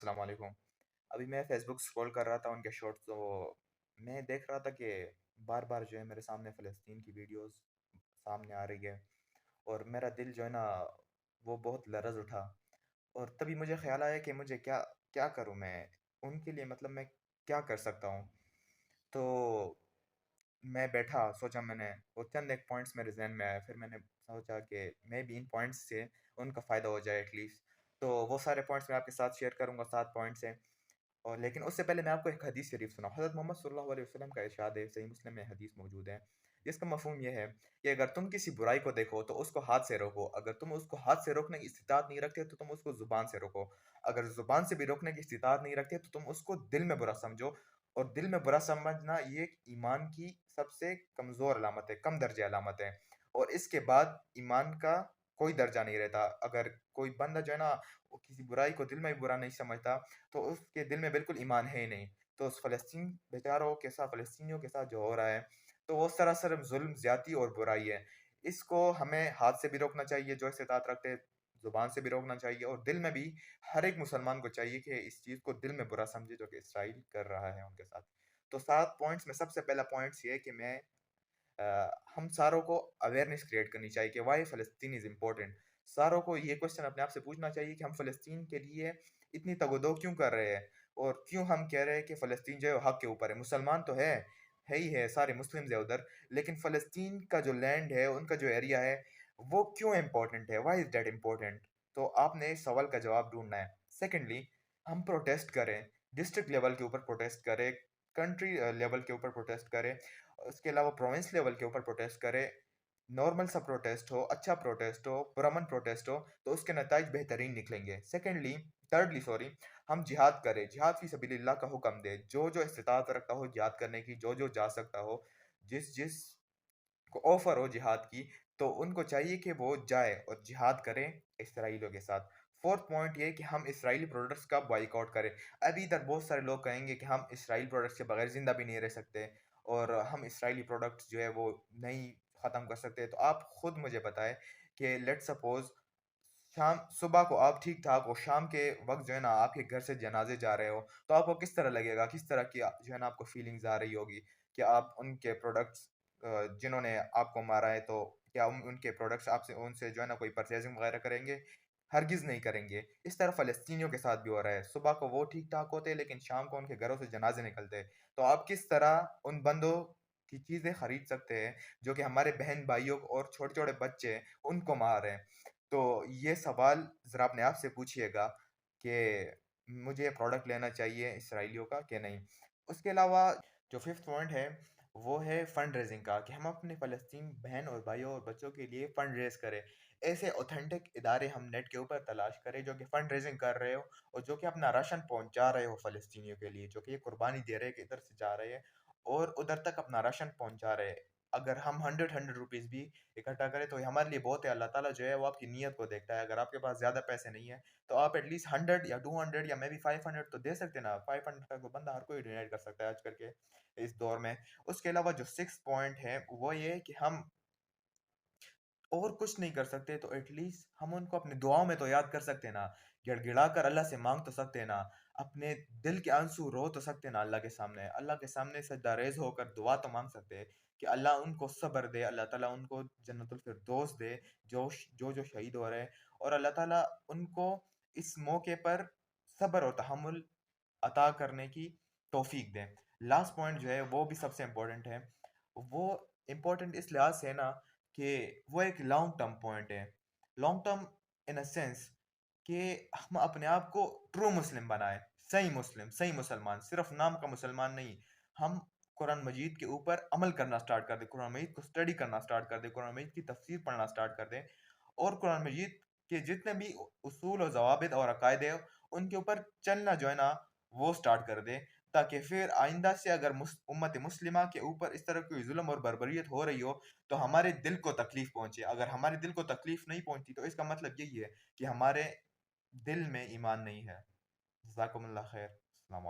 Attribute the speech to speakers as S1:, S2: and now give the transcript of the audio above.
S1: अस्सलाम वालेकुम। अभी मैं फ़ेसबुक स्क्रॉल कर रहा था उनके शॉर्ट्स तो मैं देख रहा था कि बार-बार जो है मेरे सामने फ़लस्तीन की वीडियोज़ सामने आ रही है और मेरा दिल जो है ना वो बहुत लरज़ उठा और तभी मुझे ख़्याल आया कि मुझे क्या क्या करूँ मैं? उनके लिए मतलब मैं क्या कर सकता हूँ? तो मैं बैठा, सोचा मैंने और चंद एक पॉइंट्स मेरे ज़हन में आए, फिर मैंने सोचा कि मे बी इन पॉइंट्स से उनका फ़ायदा हो जाए एटलीस्ट। तो वो सारे पॉइंट्स मैं आपके साथ शेयर करूँगा, 7 पॉइंट्स हैं। और लेकिन उससे पहले मैं आपको एक हदीस शरीफ सुनाऊँ। हज़रत मोहम्मद सल्लल्लाहु अलैहि वसल्लम का इरशाद है, सही मुस्लिम में हदीस मौजूद है। जिसका मफ़हूम ये है कि अगर तुम किसी बुराई को देखो तो उसको हाथ से रोको। अगर तुम उसको हाथ से रोकने की इस्तिताअत नहीं रखते तो तुम उसको ज़ुबान से रोको। अगर ज़ुबान से भी रोकने की इस्तिताअत नहीं रखते तो तुम उसको दिल में बुरा समझो। और दिल में बुरा समझना ये एक ईमान की सबसे कमज़ोर अलामत है, कम दर्जे अलामत है। और इसके बाद ईमान का कोई दर्जा नहीं रहता। अगर कोई बंदा जो है ना, वो किसी बुराई को दिल में भी बुरा नहीं समझता तो उसके दिल में बिल्कुल ईमान है ही नहीं। तो उस फ़लस्तीन बेचारों के साथ फ़लस्तीनियों के साथ जो हो रहा है, तो वो सरासर ज़ुल्म, ज़्यादती और बुराई है। इसको हमें हाथ से भी रोकना चाहिए जो इस्तिताअत रखते हैं, ज़ुबान से भी रोकना चाहिए और दिल में भी हर एक मुसलमान को चाहिए कि इस चीज़ को दिल में बुरा समझे जो कि इसराइल कर रहा है उनके साथ। तो 7 पॉइंट्स में सबसे पहला पॉइंट्स ये है कि हम सारों को अवेयरनेस क्रिएट करनी चाहिए कि व्हाई फ़लस्तीन इज़ इम्पोर्टेंट। सारों को ये क्वेश्चन अपने आप से पूछना चाहिए कि हम फ़लस्तीन के लिए इतनी तगोदो क्यों कर रहे हैं? और क्यों हम कह रहे हैं कि फ़लस्तीन जो है वो हक़ के ऊपर है? मुसलमान तो है ही है, सारे मुस्लिम्स हैं उधर, लेकिन फ़लस्तीन का जो लैंड है, उनका जो एरिया है, वो क्यों इम्पोर्टेंट है? Why is that important? तो आपने इस सवाल का जवाब ढूँढना है। सेकंडली, हम प्रोटेस्ट करें, डिस्ट्रिक्ट लेवल के ऊपर प्रोटेस्ट करें, कंट्री लेवल के ऊपर प्रोटेस्ट करें, उसके अलावा प्रोविंस लेवल के ऊपर प्रोटेस्ट करें, नॉर्मल सा प्रोटेस्ट हो, अच्छा प्रोटेस्ट हो, पुरअमन प्रोटेस्ट हो, तो उसके नताइज बेहतरीन निकलेंगे। सेकंडली थिर्डली सॉरी, हम जिहाद करें, जिहाद फ़ी सबीलिल्लाह का हुक्म दें। जो-जो इस्तिताअत रखता हो जिहाद करने की, जो-जो जा सकता हो, जिस-जिस को ऑफ़र हो जिहाद की, तो उनको चाहिए कि वो जाए और जिहाद करें इसराइलियों के साथ। फोर्थ पॉइंट ये है कि हम इसराइली प्रोडक्ट्स का बॉयकॉट करें। अभी इधर बहुत सारे लोग कहेंगे कि हम इसराइली प्रोडक्ट्स के बगैर ज़िंदा भी नहीं रह सकते और हम इसराइली प्रोडक्ट्स जो है वो नहीं ख़त्म कर सकते। तो आप खुद मुझे बताएँ कि लेट्स सपोज़ शाम सुबह को आप ठीक-ठाक हो, शाम के वक़्त जो है ना आपके घर से जनाज़े जा रहे हो, तो आपको किस तरह लगेगा? किस तरह की जो है ना आपको फीलिंग्स आ रही होगी कि आप उनके प्रोडक्ट्स जिन्होंने आपको मारा है, तो क्या उनके प्रोडक्ट्स आपसे उनसे जो है ना कोई परचेज़िंग वग़ैरह करेंगे? हरगिज़ नहीं करेंगे। इस तरह फ़लस्तीनियों के साथ भी हो रहा है। सुबह को वो ठीक-ठाक होते हैं, लेकिन शाम को उनके घरों से जनाज़े निकलते हैं। तो आप किस तरह उन बंदों की चीज़ें खरीद सकते हैं, जो कि हमारे बहन-भाइयों और छोटे-छोटे बच्चे हैं, उनको मार रहे हैं? तो ये सवाल ज़रा अपने आप से पूछिएगा कि मुझे प्रोडक्ट लेना चाहिए इसराइलियों का कि नहीं। उसके अलावा जो फिफ्थ पॉइंट है वो है फंड रेजिंग का, कि हम अपने फ़लस्तीन बहन और भाइयों और बच्चों के लिए फंड रेज़ करें। ऐसे ऑथेंटिक इदारे हम नेट के ऊपर तलाश करें जो कि फंड रेजिंग कर रहे हो और जो कि अपना राशन पहुँचा रहे हो फ़लस्तीनियों के लिए, जो कि ये कुर्बानी दे रहे हैं कि इधर से जा रहे हैं और उधर तक अपना राशन पहुँचा रहे हैं। अगर हम 100 रुपीज़ भी इकट्ठा करें तो ये हमारे लिए बहुत है। अल्लाह ताला जो है वो आपकी नीयत को देखता है। अगर आपके पास ज़्यादा पैसे नहीं है तो आप एटलीस्ट 100 या 200 या मे बी 500 तो दे सकते हैं ना। 500 तक तो बंदा हर कोई डोनेट कर सकता है आजकल के इस दौर में। उसके अलावा जो सिक्स्थ पॉइंट है वो ये है कि हम और कुछ नहीं कर सकते तो एटलीस्ट हम उनको अपनी दुआओं में तो याद कर सकते हैं ना। गिड़गिड़ा कर अल्लाह से माँग तो सकते हैं ना। अपने दिल के आंसू रो तो सकते हैं ना अल्लाह के सामने। अल्लाह के सामने सजदा रेज़ होकर दुआ तो माँग सकते हैं कि अल्लाह उनको सब्र दे, अल्लाह ताला उनको जन्नतुल फिरदौस दे, जो शहीद हो रहे हैं और अल्लाह ताला उनको इस मौके पर सब्र और तहम्मुल अता करने की तौफ़ीक दें। लास्ट पॉइंट जो है वो भी सबसे इम्पोर्टेंट है। वो इम्पोर्टेंट इस लिहाज़ से है ना कि वो एक लॉन्ग टर्म पॉइंट है। Long term in a sense कि हम अपने आप को ट्रू मुस्लिम बनाएँ, सही मुस्लिम, सही मुसलमान, सिर्फ़ नाम का मुसलमान नहीं। हम कुरान मजीद के ऊपर अमल करना स्टार्ट कर दें, कुरान मजीद को स्टडी करना स्टार्ट कर दें, कुरान मजीद की तफ़सीर पढ़ना स्टार्ट कर दें और कुरान मजीद के जितने भी उसूल और ज़वाबित और अकायदे हैं, उनके ऊपर चलना जो है ना, वो स्टार्ट कर दें, ताकि फिर आइंदा से अगर उम्मत मुस्लिमा के ऊपर इस तरह की ज़ुल्म और बर्बरियत हो रही हो, तो हमारे दिल को तकलीफ़ पहुँचे। अगर हमारे दिल को तकलीफ़ नहीं पहुँचती, तो इसका मतलब यही है कि हमारे दिल में ईमान नहीं है। जज़ाकुमुल्लाह खैर। अस्सलाम वालेकुम।